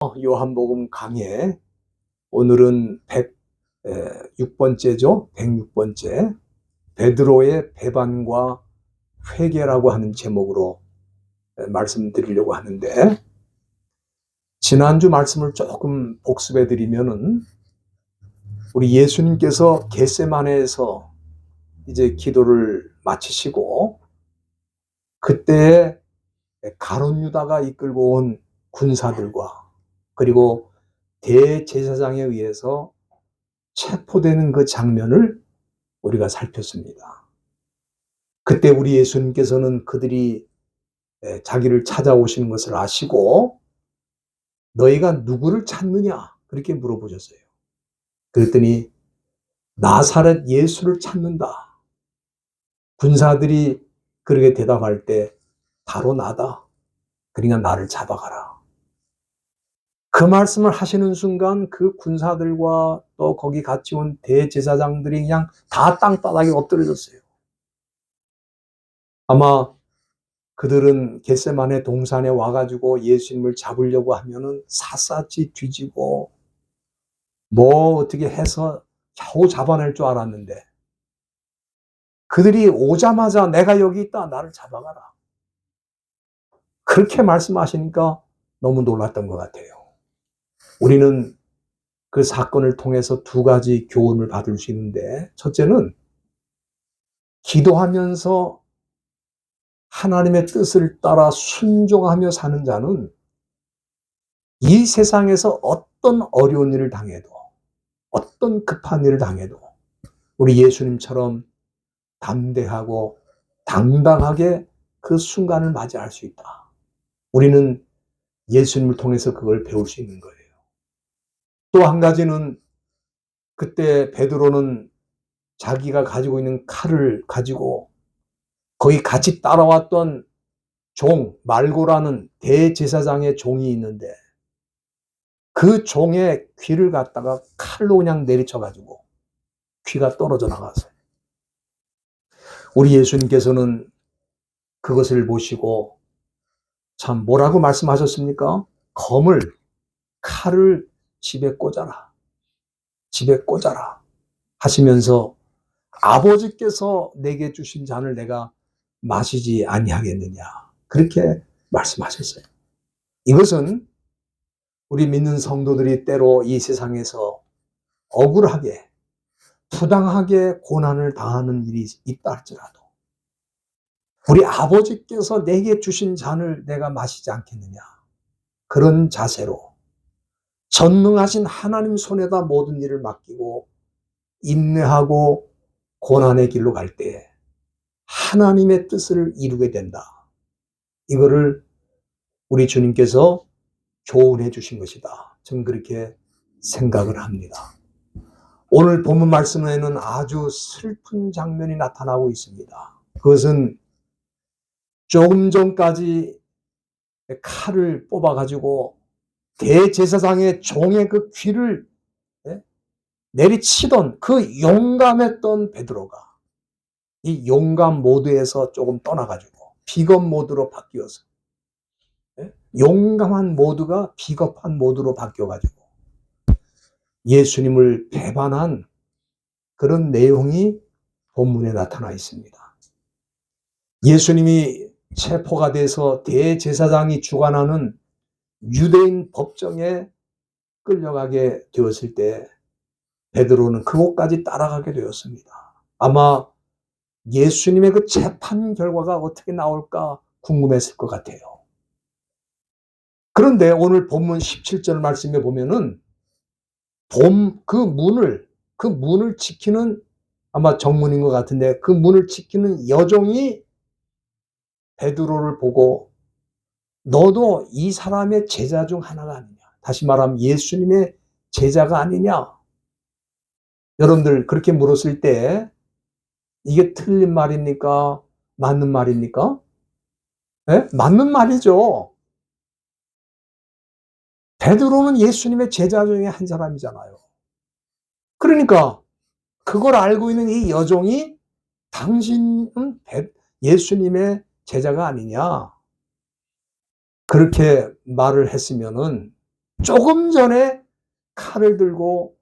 요한복음 강해. 오늘은 106번째죠. 106번째. 베드로의 배반과 회개라고 하는 제목으로 말씀드리려고 하는데, 지난주 말씀을 조금 복습해 드리면은, 우리 예수님께서 겟세마네에서 이제 기도를 마치시고, 그때에 가룟 유다가 이끌고 온 군사들과, 그리고 대제사장에 의해서 체포되는 그 장면을 우리가 살폈습니다. 그때 우리 예수님께서는 그들이 자기를 찾아오시는 것을 아시고, 너희가 누구를 찾느냐? 그렇게 물어보셨어요. 그랬더니 나사렛 예수를 찾는다. 군사들이 그렇게 대답할 때 바로 나다. 그러니까 나를 잡아가라. 그 말씀을 하시는 순간 그 군사들과 또 거기 같이 온 대제사장들이 그냥 다 땅바닥에 엎드려졌어요. 아마 그들은 겟세마네 동산에 와가지고 예수님을 잡으려고 하면은 샅샅이 뒤지고 뭐 어떻게 해서 겨우 잡아낼 줄 알았는데, 그들이 오자마자 내가 여기 있다, 나를 잡아가라, 그렇게 말씀하시니까 너무 놀랐던 것 같아요. 우리는 그 사건을 통해서 두 가지 교훈을 받을 수 있는데, 첫째는 기도하면서 하나님의 뜻을 따라 순종하며 사는 자는 이 세상에서 어떤 어려운 일을 당해도, 어떤 급한 일을 당해도 우리 예수님처럼 담대하고 당당하게 그 순간을 맞이할 수 있다. 우리는 예수님을 통해서 그걸 배울 수 있는 거예요. 또 한 가지는, 그때 베드로는 자기가 가지고 있는 칼을 가지고 거기 같이 따라왔던 종 말고라는 대제사장의 종이 있는데, 그 종의 귀를 갖다가 칼로 그냥 내리쳐가지고 귀가 떨어져 나갔어요. 우리 예수님께서는 그것을 보시고 참 뭐라고 말씀하셨습니까? 칼을 집에 꽂아라, 집에 꽂아라 하시면서 아버지께서 내게 주신 잔을 내가 마시지 아니하겠느냐, 그렇게 말씀하셨어요. 이것은 우리 믿는 성도들이 때로 이 세상에서 억울하게 부당하게 고난을 당하는 일이 있다 할지라도 우리 아버지께서 내게 주신 잔을 내가 마시지 않겠느냐, 그런 자세로 전능하신 하나님 손에다 모든 일을 맡기고 인내하고 고난의 길로 갈 때 하나님의 뜻을 이루게 된다. 이거를 우리 주님께서 교훈해 주신 것이다. 저는 그렇게 생각을 합니다. 오늘 본문 말씀에는 아주 슬픈 장면이 나타나고 있습니다. 그것은 조금 전까지 칼을 뽑아가지고 대제사장의 종의 그 귀를 내리치던 그 용감했던 베드로가 이 용감 모드에서 조금 떠나가지고 비겁 모드로 바뀌어서, 용감한 모드가 비겁한 모드로 바뀌어가지고 예수님을 배반한 그런 내용이 본문에 나타나 있습니다. 예수님이 체포가 돼서 대제사장이 주관하는 유대인 법정에 끌려가게 되었을 때 베드로는 그곳까지 따라가게 되었습니다. 아마 예수님의 그 재판 결과가 어떻게 나올까 궁금했을 것 같아요. 그런데 오늘 본문 17절 말씀에 보면은 그 문을 지키는, 아마 정문인 것 같은데, 그 문을 지키는 여종이 베드로를 보고 너도 이 사람의 제자 중 하나가 아니냐, 다시 말하면 예수님의 제자가 아니냐, 여러분들 그렇게 물었을 때 이게 틀린 말입니까? 맞는 말입니까? 네? 맞는 말이죠. 베드로는 예수님의 제자 중에 한 사람이잖아요. 그러니까 그걸 알고 있는 이 여종이 당신은 예수님의 제자가 아니냐, 그렇게 말을 했으면은 조금 전에 칼을 들고,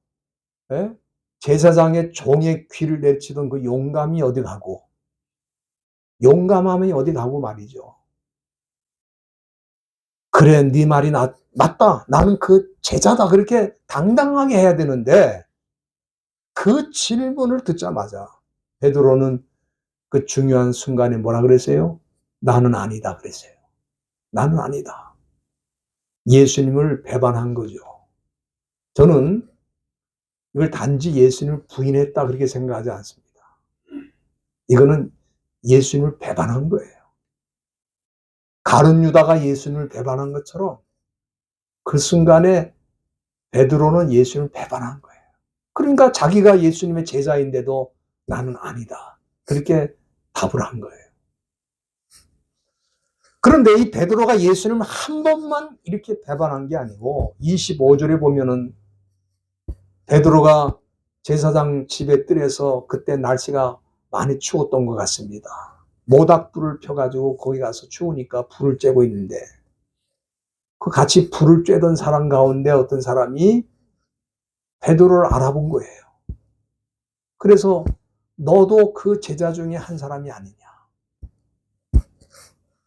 예? 제사장의 종의 귀를 내리치던 그 용감이 어디 가고, 용감함이 어디 가고 말이죠. 그래, 네 말이 맞다. 나는 그 제자다. 그렇게 당당하게 해야 되는데, 그 질문을 듣자마자 베드로는 그 중요한 순간에 뭐라 그랬어요? 나는 아니다 그랬어요. 나는 아니다. 예수님을 배반한 거죠. 저는 이걸 단지 예수님을 부인했다 그렇게 생각하지 않습니다. 이거는 예수님을 배반한 거예요. 가룟 유다가 예수님을 배반한 것처럼 그 순간에 베드로는 예수님을 배반한 거예요. 그러니까 자기가 예수님의 제자인데도 나는 아니다. 그렇게 답을 한 거예요. 그런데 이 베드로가 예수님을 한 번만 이렇게 배반한 게 아니고 25절에 보면은 베드로가 제사장 집에 뜰에서 그때 날씨가 많이 추웠던 것 같습니다. 모닥불을 펴가지고 거기 가서 추우니까 불을 쬐고 있는데 그 같이 불을 쬐던 사람 가운데 어떤 사람이 베드로를 알아본 거예요. 그래서 너도 그 제자 중에 한 사람이 아니냐.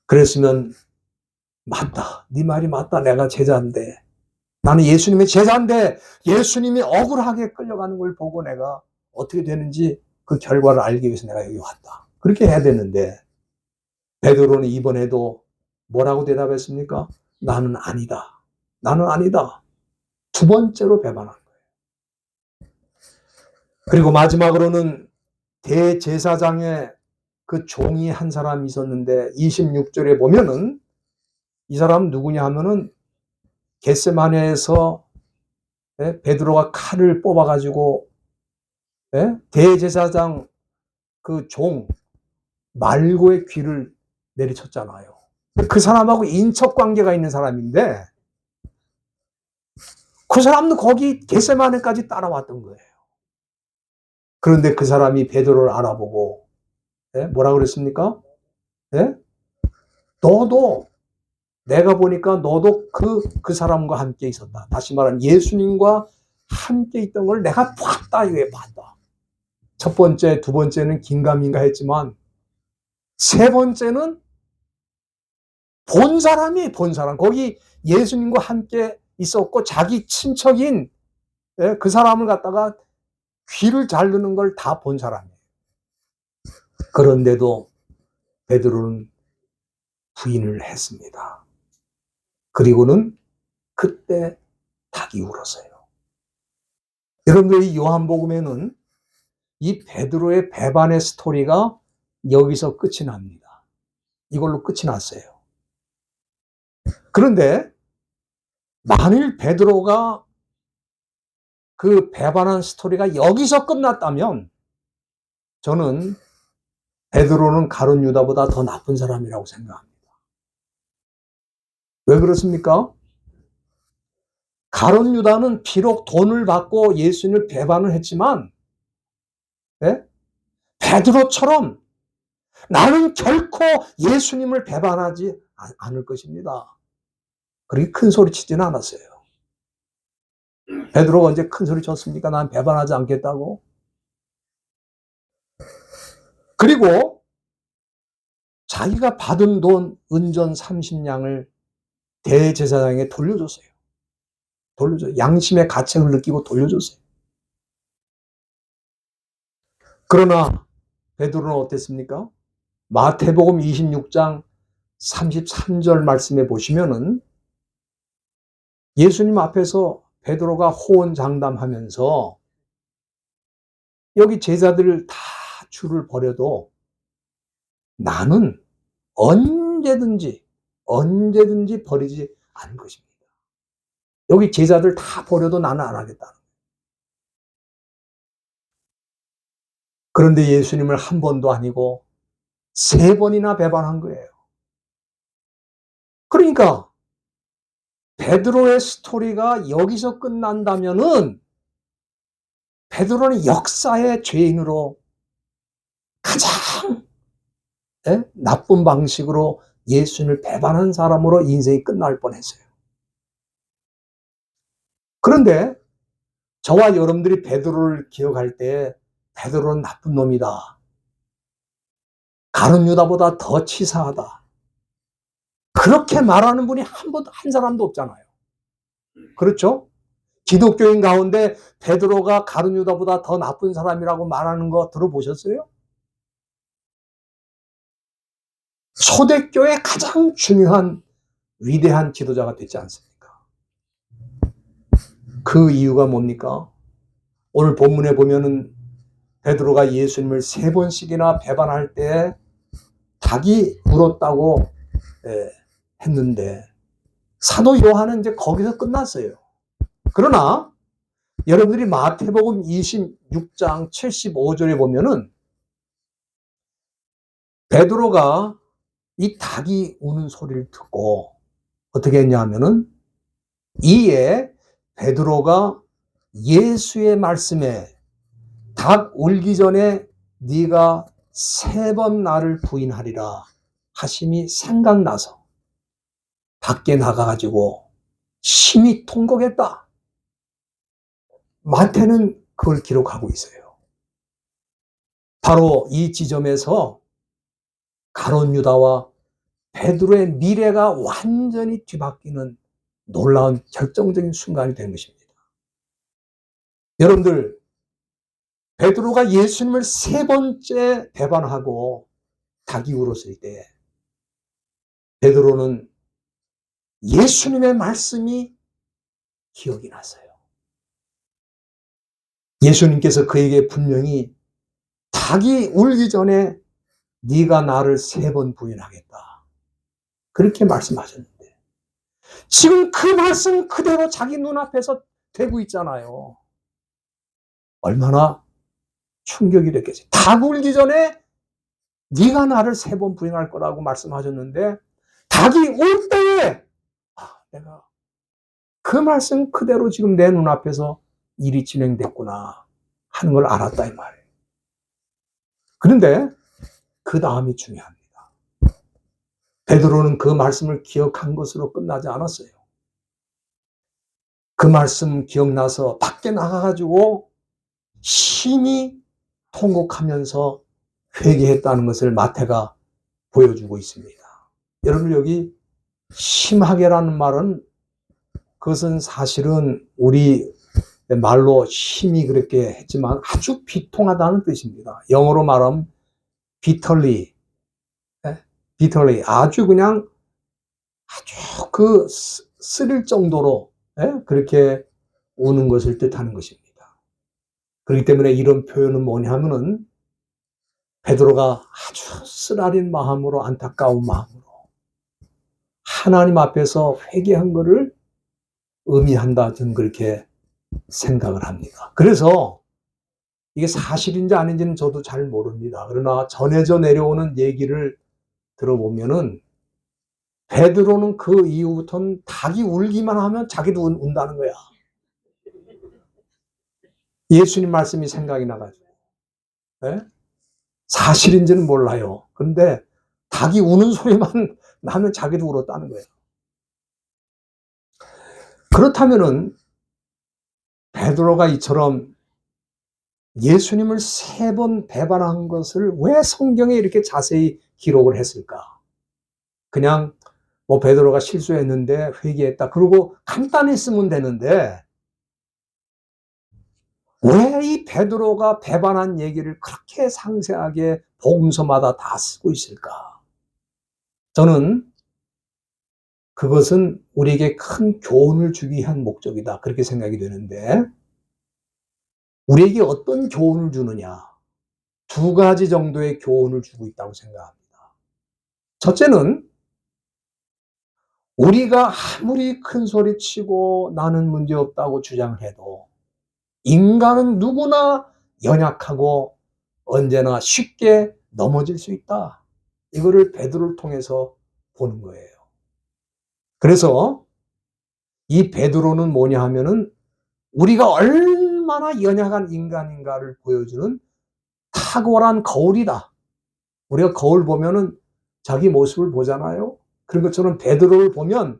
그랬으면 맞다. 네 말이 맞다. 내가 제자인데. 나는 예수님의 제자인데 예수님이 억울하게 끌려가는 걸 보고 내가 어떻게 되는지 그 결과를 알기 위해서 내가 여기 왔다. 그렇게 해야 되는데 베드로는 이번에도 뭐라고 대답했습니까? 나는 아니다. 나는 아니다. 두 번째로 배반한 거예요. 그리고 마지막으로는 대제사장의 그 종이 한 사람이 있었는데 26절에 보면은 이 사람 누구냐 하면은 겟세마네에서 베드로가 칼을 뽑아가지고 대제사장 그 종 말고의 귀를 내리쳤잖아요. 그 사람하고 인척 관계가 있는 사람인데 그 사람도 거기 겟세마네까지 따라왔던 거예요. 그런데 그 사람이 베드로를 알아보고 뭐라 그랬습니까? 너도 내가 보니까 너도 그 사람과 함께 있었다. 다시 말하면 예수님과 함께 있던 걸 내가 봤다. 이게 봤다. 첫 번째, 두 번째는 긴가민가 했지만 세 번째는 본 사람이 본 사람. 거기 예수님과 함께 있었고 자기 친척인 그 사람을 갖다가 귀를 자르는 걸 다 본 사람이에요. 그런데도 베드로는 부인을 했습니다. 그리고는 그때 닭이 울었어요. 여러분들 이 요한복음에는 이 베드로의 배반의 스토리가 여기서 끝이 납니다. 이걸로 끝이 났어요. 그런데 만일 베드로가 그 배반한 스토리가 여기서 끝났다면 저는 베드로는 가룟 유다보다 더 나쁜 사람이라고 생각합니다. 왜 그렇습니까? 가룟 유다는 비록 돈을 받고 예수님을 배반을 했지만 베드로처럼 나는 결코 예수님을 배반하지 않을 것입니다. 그렇게 큰 소리 치지는 않았어요. 베드로가 언제 큰 소리 쳤습니까? 난 배반하지 않겠다고. 그리고 자기가 받은 돈 은전 30냥을 대제사장에게 돌려줬어요. 양심의 가책을 느끼고 돌려줬어요. 그러나 베드로는 어땠습니까? 마태복음 26장 33절 말씀에 보시면은 예수님 앞에서 베드로가 호언장담하면서 여기 제자들 다 줄을 버려도 나는 언제든지 버리지 않을 것입니다. 여기 제자들 다 버려도 나는 안 하겠다. 그런데 예수님을 한 번도 아니고 세 번이나 배반한 거예요. 그러니까 베드로의 스토리가 여기서 끝난다면은 베드로는 역사의 죄인으로 가장 나쁜 방식으로 예수님을 배반한 사람으로 인생이 끝날 뻔했어요. 그런데 저와 여러분들이 베드로를 기억할 때 베드로는 나쁜 놈이다. 가룟 유다보다 더 치사하다. 그렇게 말하는 분이 한 사람도 없잖아요. 그렇죠? 기독교인 가운데 베드로가 가룟 유다보다 더 나쁜 사람이라고 말하는 거 들어보셨어요? 초대교회 가장 중요한 위대한 지도자가 됐지 않습니까? 그 이유가 뭡니까? 오늘 본문에 보면은 베드로가 예수님을 3번씩이나 배반할 때 닭이 울었다고 했는데 사도 요한은 이제 거기서 끝났어요. 그러나 여러분들이 마태복음 26장 75절에 보면은 베드로가 이 닭이 우는 소리를 듣고 어떻게 했냐 하면은 이에 베드로가 예수의 말씀에 닭 울기 전에 네가 3번 나를 부인하리라 하심이 생각나서 밖에 나가가지고 심히 통곡했다. 마태는 그걸 기록하고 있어요. 바로 이 지점에서 가룟 유다와 베드로의 미래가 완전히 뒤바뀌는 놀라운 결정적인 순간이 된 것입니다. 여러분들, 베드로가 예수님을 3번째 배반하고 닭이 울었을 때 베드로는 예수님의 말씀이 기억이 났어요. 예수님께서 그에게 분명히 닭이 울기 전에 네가 나를 3번 부인하겠다. 그렇게 말씀하셨는데 지금 그 말씀 그대로 자기 눈앞에서 되고 있잖아요. 얼마나 충격이 됐겠어요. 닭 울기 전에 네가 나를 3번 부인할 거라고 말씀하셨는데 닭이 울 때에 내가 그 말씀 그대로 지금 내 눈앞에서 일이 진행됐구나 하는 걸 알았다 이 말이에요. 그런데 그 다음이 중요합니다. 베드로는 그 말씀을 기억한 것으로 끝나지 않았어요. 그 말씀 기억나서 밖에 나가가지고 심히 통곡하면서 회개했다는 것을 마태가 보여주고 있습니다. 여러분 여기 심하게라는 말은 그것은 사실은 우리 말로 심히 그렇게 했지만 아주 비통하다는 뜻입니다. 영어로 말하면 bitterly, bitterly 아주 그냥 아주 그 쓰릴 정도로 그렇게 우는 것을 뜻하는 것입니다. 그렇기 때문에 이런 표현은 뭐냐면은 베드로가 아주 쓰라린 마음으로 안타까운 마음으로 하나님 앞에서 회개한 것을 의미한다 저는 그렇게 생각을 합니다. 그래서 이게 사실인지 아닌지는 저도 잘 모릅니다. 그러나 전해져 내려오는 얘기를 들어보면은 베드로는 그 이후부터는 닭이 울기만 하면 자기도 운다는 거야. 예수님 말씀이 생각이 나가지고. 네? 사실인지는 몰라요. 그런데 닭이 우는 소리만 나면 자기도 울었다는 거예요. 그렇다면은 베드로가 이처럼 예수님을 3번 배반한 것을 왜 성경에 이렇게 자세히 기록을 했을까? 그냥 뭐 베드로가 실수했는데 회개했다. 그러고 간단히 쓰면 되는데 왜 이 베드로가 배반한 얘기를 그렇게 상세하게 복음서마다 다 쓰고 있을까? 저는 그것은 우리에게 큰 교훈을 주기 위한 목적이다. 그렇게 생각이 되는데 우리에게 어떤 교훈을 주느냐? 2가지 정도의 교훈을 주고 있다고 생각합니다. 첫째는 우리가 아무리 큰 소리치고 나는 문제없다고 주장을 해도 인간은 누구나 연약하고 언제나 쉽게 넘어질 수 있다. 이거를 베드로를 통해서 보는 거예요. 그래서 이 베드로는 뭐냐 하면은 우리가 얼마나 연약한 인간인가를 보여주는 탁월한 거울이다. 우리가 거울 보면은 자기 모습을 보잖아요. 그런 것처럼 베드로를 보면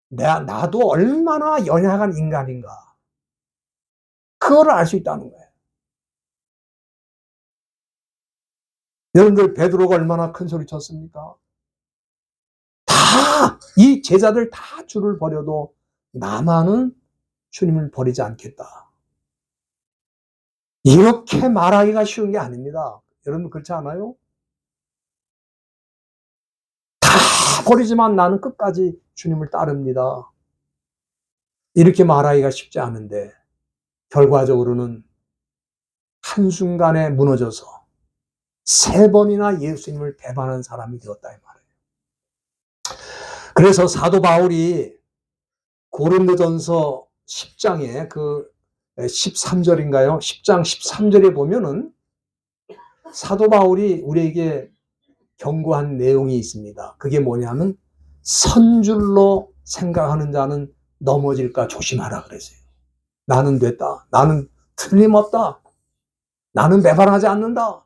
나도 얼마나 연약한 인간인가. 그거를 알 수 있다는 거예요. 여러분들 베드로가 얼마나 큰 소리 쳤습니까? 이 제자들 다 주를 버려도 나만은 주님을 버리지 않겠다. 이렇게 말하기가 쉬운 게 아닙니다. 여러분 그렇지 않아요? 다 버리지만 나는 끝까지 주님을 따릅니다. 이렇게 말하기가 쉽지 않은데 결과적으로는 한순간에 무너져서 3번이나 예수님을 배반한 사람이 되었다 이 말이에요. 그래서 사도 바울이 고린도전서 10장에 그 13절인가요? 10장 13절에 보면은 사도 바울이 우리에게 경고한 내용이 있습니다. 그게 뭐냐면 선줄로 생각하는 자는 넘어질까 조심하라 그랬어요. 나는 됐다. 나는 틀림없다. 나는 배반하지 않는다.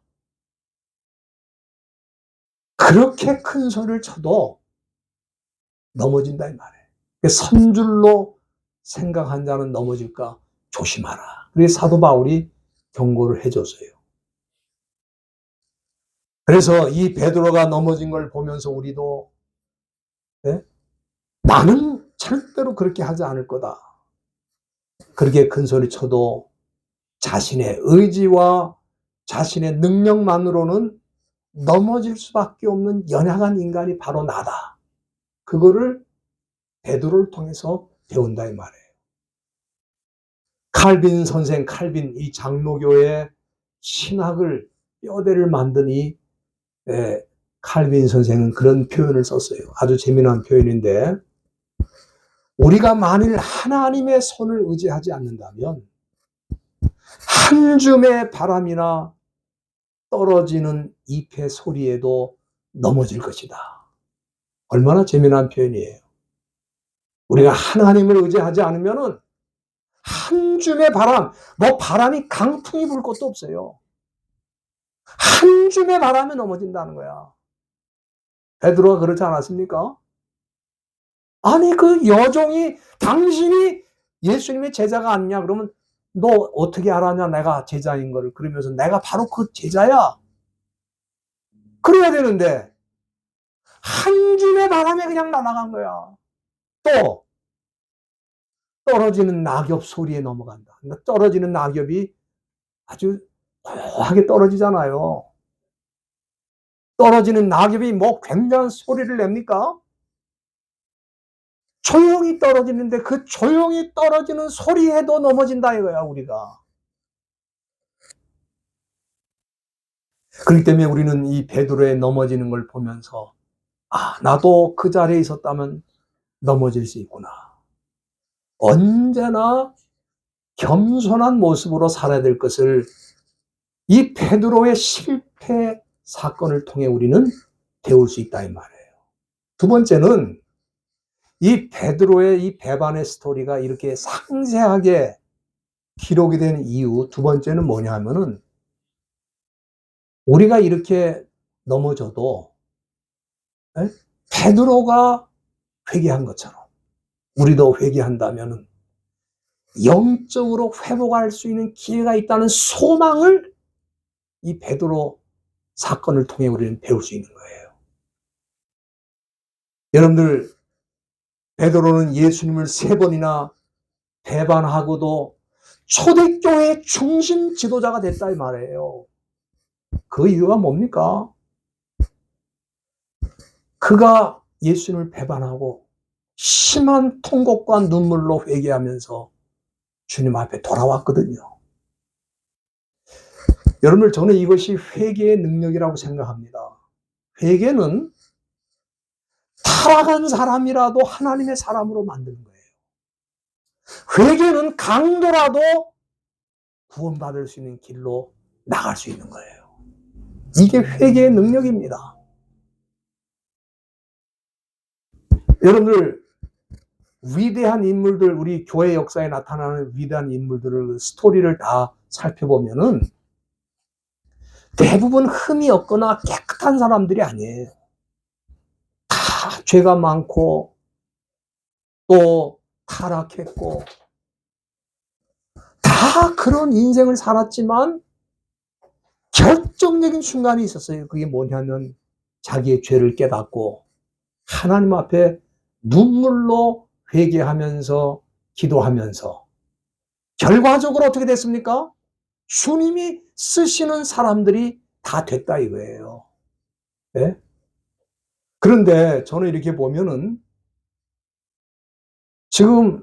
그렇게 큰 소리를 쳐도 넘어진다 이 말이에요. 선줄로 생각한 자는 넘어질까 조심하라. 그래서 사도 바울이 경고를 해줬어요. 그래서 이 베드로가 넘어진 걸 보면서 우리도 네? 나는 절대로 그렇게 하지 않을 거다. 그렇게 큰 소리 쳐도 자신의 의지와 자신의 능력만으로는 넘어질 수밖에 없는 연약한 인간이 바로 나다. 그거를 베드로를 통해서 배운다 이 말이에요. 칼빈 선생, 칼빈 이 장로교의 신학을 뼈대를 만든 이 칼빈 선생은 그런 표현을 썼어요. 아주 재미난 표현인데 우리가 만일 하나님의 손을 의지하지 않는다면 한 줌의 바람이나 떨어지는 잎의 소리에도 넘어질 것이다. 얼마나 재미난 표현이에요. 우리가 하나님을 의지하지 않으면은 한 줌의 바람, 뭐 바람이 강풍이 불 것도 없어요. 한 줌의 바람에 넘어진다는 거야. 베드로가 그렇지 않았습니까? 아니 그 여종이 당신이 예수님의 제자가 아니냐 그러면 너 어떻게 알았냐 내가 제자인 거를 그러면서 내가 바로 그 제자야. 그래야 되는데 한 줌의 바람에 그냥 날아간 거야. 또 떨어지는 낙엽 소리에 넘어간다. 그러니까 떨어지는 낙엽이 아주 고하게 떨어지잖아요. 떨어지는 낙엽이 뭐 굉장한 소리를 냅니까? 조용히 떨어지는데 그 조용히 떨어지는 소리에도 넘어진다 이거야 우리가. 그렇기 때문에 우리는 이 베드로의 넘어지는 걸 보면서 나도 그 자리에 있었다면 넘어질 수 있구나. 언제나 겸손한 모습으로 살아야 될 것을 이 베드로의 실패 사건을 통해 우리는 배울 수 있다 이 말이에요. 두 번째는 이 베드로의 이 배반의 스토리가 이렇게 상세하게 기록이 된 이유 두 번째는 뭐냐 하면은 우리가 이렇게 넘어져도 베드로가 회개한 것처럼 우리도 회개한다면은 영적으로 회복할 수 있는 기회가 있다는 소망을 이 베드로 사건을 통해 우리는 배울 수 있는 거예요. 여러분들 베드로는 예수님을 3번이나 배반하고도 초대교회 중심 지도자가 됐다 이 말이에요. 그 이유가 뭡니까? 그가 예수님을 배반하고 심한 통곡과 눈물로 회개하면서 주님 앞에 돌아왔거든요. 여러분들 저는 이것이 회개의 능력이라고 생각합니다. 회개는 타락한 사람이라도 하나님의 사람으로 만드는 거예요. 회개는 강도라도 구원받을 수 있는 길로 나갈 수 있는 거예요. 이게 회개의 능력입니다. 여러분들 위대한 인물들 우리 교회 역사에 나타나는 위대한 인물들을 스토리를 다 살펴보면은 대부분 흠이 없거나 깨끗한 사람들이 아니에요. 다 죄가 많고 또 타락했고 다 그런 인생을 살았지만 결정적인 순간이 있었어요. 그게 뭐냐면 자기의 죄를 깨닫고 하나님 앞에 눈물로 회개하면서 기도하면서 결과적으로 어떻게 됐습니까? 주님이 쓰시는 사람들이 다 됐다 이거예요. 네? 그런데 저는 이렇게 보면은 지금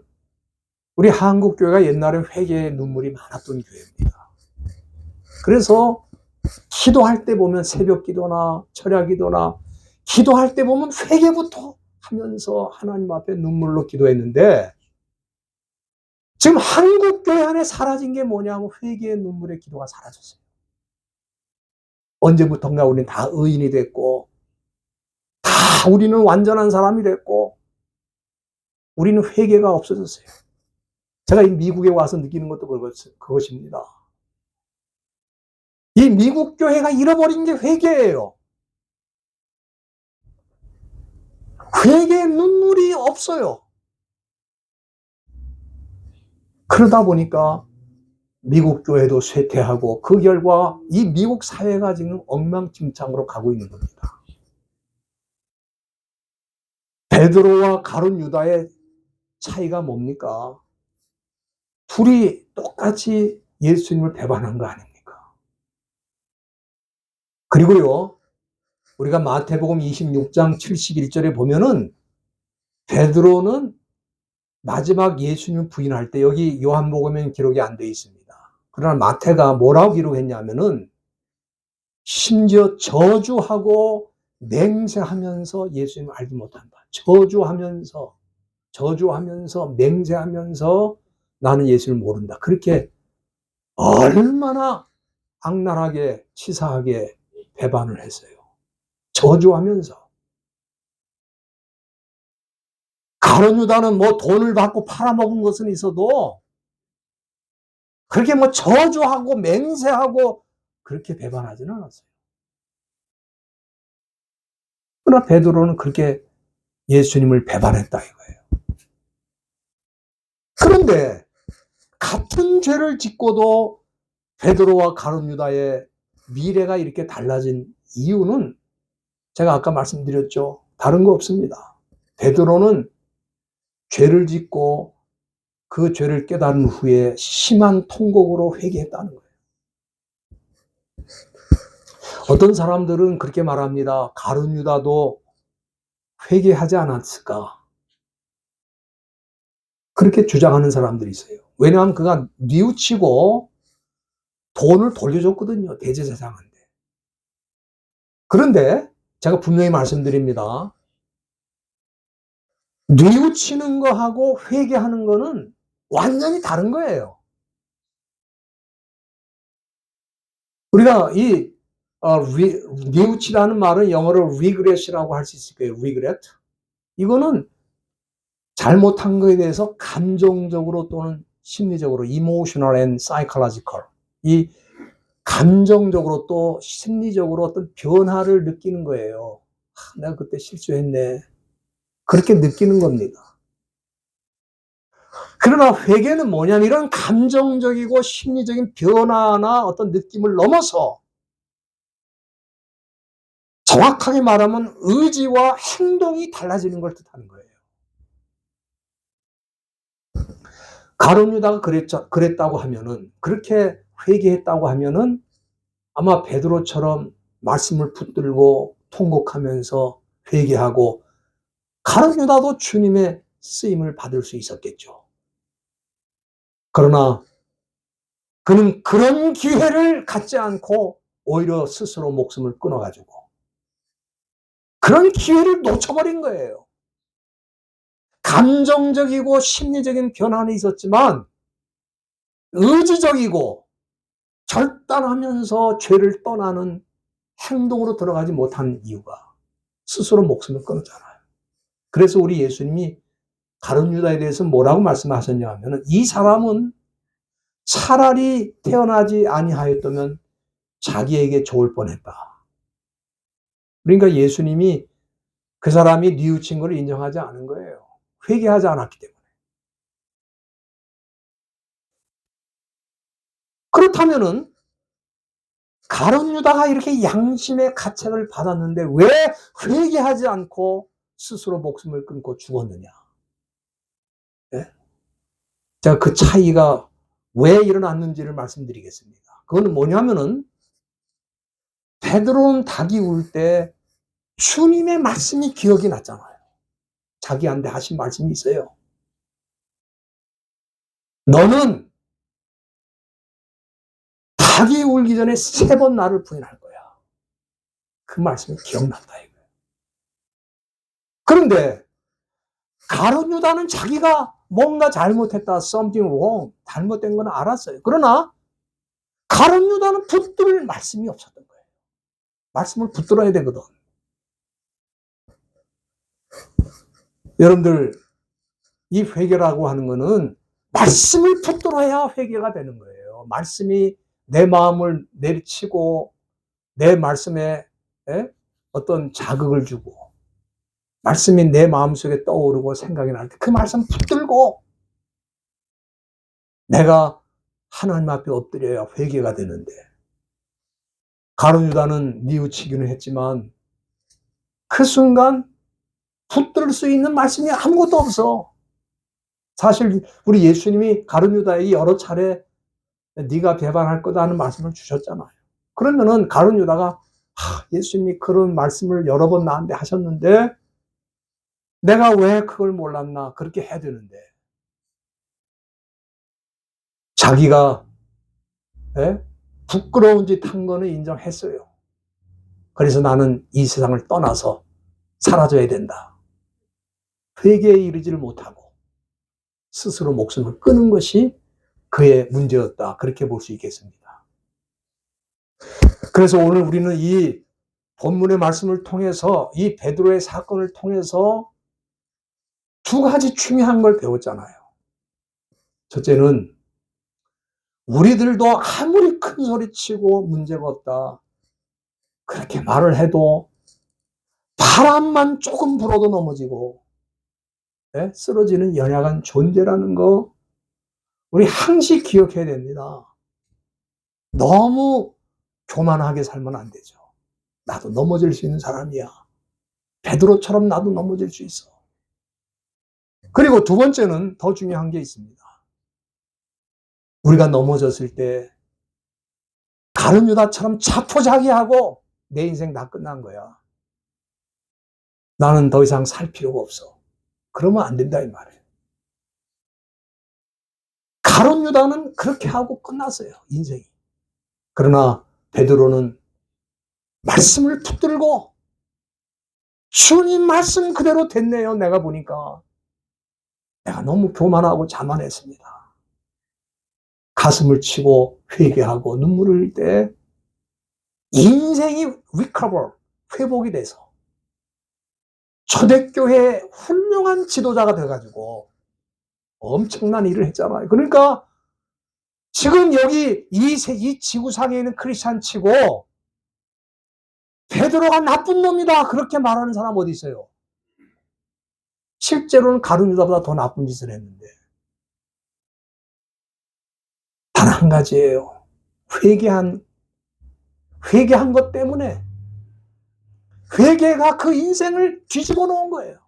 우리 한국교회가 옛날에 회개의 눈물이 많았던 교회입니다. 그래서 기도할 때 보면 새벽 기도나 철야 기도나 기도할 때 보면 회개부터 하면서 하나님 앞에 눈물로 기도했는데 지금 한국교회 안에 사라진 게 뭐냐면 회개의 눈물의 기도가 사라졌어요. 언제부턴가 우리는 다 의인이 됐고 다 우리는 완전한 사람이 됐고 우리는 회개가 없어졌어요. 제가 이 미국에 와서 느끼는 것도 그것입니다. 이 미국 교회가 잃어버린 게 회개예요. 회개의 눈물이 없어요. 그러다 보니까 미국 교회도 쇠퇴하고 그 결과 이 미국 사회가 지금 엉망진창으로 가고 있는 겁니다. 베드로와 가룟 유다의 차이가 뭡니까? 둘이 똑같이 예수님을 배반한 거 아닙니까? 그리고요, 우리가 마태복음 26장 71절에 보면은 베드로는 마지막 예수님 부인할 때 여기 요한복음에는 기록이 안 되어 있습니다. 그러나 마태가 뭐라고 기록했냐면은 심지어 저주하고 맹세하면서 예수님을 알지 못한다. 저주하면서 맹세하면서 나는 예수를 모른다. 그렇게 얼마나 악랄하게 치사하게 배반을 했어요. 저주하면서. 가룟 유다는 뭐 돈을 받고 팔아먹은 것은 있어도 그렇게 뭐 저주하고 맹세하고 그렇게 배반하지는 않았어요. 그러나 베드로는 그렇게 예수님을 배반했다 이거예요. 그런데 같은 죄를 짓고도 베드로와 가룟 유다의 미래가 이렇게 달라진 이유는 제가 아까 말씀드렸죠. 다른 거 없습니다. 베드로는 죄를 짓고 그 죄를 깨달은 후에 심한 통곡으로 회개했다는 거예요. 어떤 사람들은 그렇게 말합니다. 가룟 유다도 회개하지 않았을까? 그렇게 주장하는 사람들이 있어요. 왜냐하면 그가 뉘우치고 돈을 돌려줬거든요. 대제사장한테. 그런데 제가 분명히 말씀드립니다. 뉘우치는 거하고 회개하는 거는 완전히 다른 거예요. 우리가 이 뉘우치라는 말은 영어로 regret이라고 할 수 있을 거예요. regret. 이거는 잘못한 거에 대해서 감정적으로 또는 심리적으로 emotional and psychological 이 감정적으로 또 심리적으로 어떤 변화를 느끼는 거예요. 내가 그때 실수했네. 그렇게 느끼는 겁니다. 그러나 회개는 뭐냐면 이런 감정적이고 심리적인 변화나 어떤 느낌을 넘어서 정확하게 말하면 의지와 행동이 달라지는 걸 뜻하는 거예요. 가룟 유다가 그랬다고 하면은 그렇게 회개했다고 하면은 아마 베드로처럼 말씀을 붙들고 통곡하면서 회개하고 가룟 유다도 주님의 쓰임을 받을 수 있었겠죠. 그러나 그는 그런 기회를 갖지 않고 오히려 스스로 목숨을 끊어가지고 그런 기회를 놓쳐버린 거예요. 감정적이고 심리적인 변화는 있었지만 의지적이고 결단하면서 죄를 떠나는 행동으로 들어가지 못한 이유가 스스로 목숨을 끊었잖아요. 그래서 우리 예수님이 가룟 유다에 대해서 뭐라고 말씀하셨냐 하면 이 사람은 차라리 태어나지 아니하였다면 자기에게 좋을 뻔했다. 그러니까 예수님이 그 사람이 뉘우친 걸 인정하지 않은 거예요. 회개하지 않았기 때문에. 그렇다면은 가룟 유다가 이렇게 양심의 가책을 받았는데 왜 회개하지 않고 스스로 목숨을 끊고 죽었느냐? 예? 제가 그 차이가 왜 일어났는지를 말씀드리겠습니다. 그거는 뭐냐면은 베드로는 닭이 울 때 주님의 말씀이 기억이 났잖아요. 자기한테 하신 말씀이 있어요. 너는 닭이 울기 전에 3번 나를 부인할 거야. 그 말씀이 기억난다 이거예요. 그런데 가룟 유다는 자기가 뭔가 잘못했다, something wrong, 잘못된 건 알았어요. 그러나 가룟 유다는 붙들 말씀이 없었던 거예요. 말씀을 붙들어야 되거든. 여러분들, 이 회개라고 하는 거는 말씀을 붙들어야 회개가 되는 거예요. 말씀이 내 마음을 내리치고 내 말씀에 어떤 자극을 주고 말씀이 내 마음속에 떠오르고 생각이 날 때 그 말씀 붙들고 내가 하나님 앞에 엎드려야 회개가 되는데 가룟 유다는 뉘우치기는 했지만 그 순간 붙들 수 있는 말씀이 아무것도 없어. 사실 우리 예수님이 가룟 유다에게 여러 차례 네가 배반할 거다 하는 말씀을 주셨잖아요. 그러면은 가룟 유다가 예수님이 그런 말씀을 여러 번 나한테 하셨는데 내가 왜 그걸 몰랐나 그렇게 해야 되는데 자기가 부끄러운 짓 한 거는 인정했어요. 그래서 나는 이 세상을 떠나서 사라져야 된다. 회개에 이르지를 못하고 스스로 목숨을 끊은 것이 그의 문제였다. 그렇게 볼 수 있겠습니다. 그래서 오늘 우리는 이 본문의 말씀을 통해서 이 베드로의 사건을 통해서 2가지 중요한 걸 배웠잖아요. 첫째는 우리들도 아무리 큰 소리치고 문제가 없다 그렇게 말을 해도 바람만 조금 불어도 넘어지고 쓰러지는 연약한 존재라는 거 우리 항시 기억해야 됩니다. 너무 교만하게 살면 안 되죠. 나도 넘어질 수 있는 사람이야. 베드로처럼 나도 넘어질 수 있어. 그리고 2번째는 더 중요한 게 있습니다. 우리가 넘어졌을 때 가룟 유다처럼 자포자기하고 내 인생 다 끝난 거야. 나는 더 이상 살 필요가 없어. 그러면 안 된다 이 말이에요. 가룟 유다는 그렇게 하고 끝났어요. 인생이. 그러나 베드로는 말씀을 붙들고 주님 말씀 그대로 됐네요. 내가 보니까. 내가 너무 교만하고 자만했습니다. 가슴을 치고 회개하고 눈물을 흘릴 때 인생이 recover, 회복이 돼서 초대교회의 훌륭한 지도자가 돼가지고 엄청난 일을 했잖아요. 그러니까 지금 여기 이 지구상에 있는 크리스찬 치고 베드로가 나쁜 놈이다 그렇게 말하는 사람 어디 있어요? 실제로는 가룟 유다보다 더 나쁜 짓을 했는데 단 한 가지예요. 회개한 것 때문에 회개가 그 인생을 뒤집어 놓은 거예요.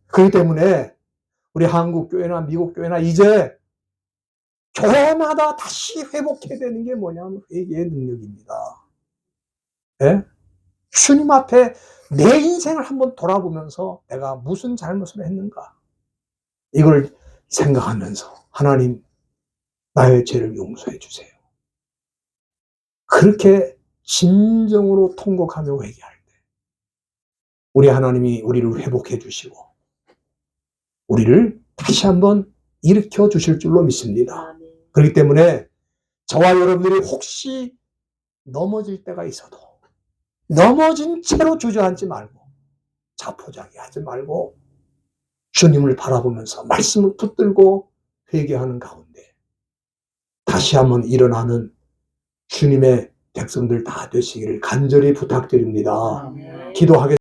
그렇기 때문에 우리 한국 교회나 미국 교회나 이제 교회마다 다시 회복해야 되는 게 뭐냐면 회개의 능력입니다. 네? 주님 앞에 내 인생을 한번 돌아보면서 내가 무슨 잘못을 했는가 이걸 생각하면서 하나님 나의 죄를 용서해 주세요. 그렇게 진정으로 통곡하며 회개할 때 우리 하나님이 우리를 회복해 주시고 우리를 다시 한번 일으켜 주실 줄로 믿습니다. 그렇기 때문에 저와 여러분들이 혹시 넘어질 때가 있어도 넘어진 채로 주저앉지 말고 자포자기하지 말고 주님을 바라보면서 말씀을 붙들고 회개하는 가운데 다시 한번 일어나는 주님의 백성들 다 되시기를 간절히 부탁드립니다. 기도하겠습니다.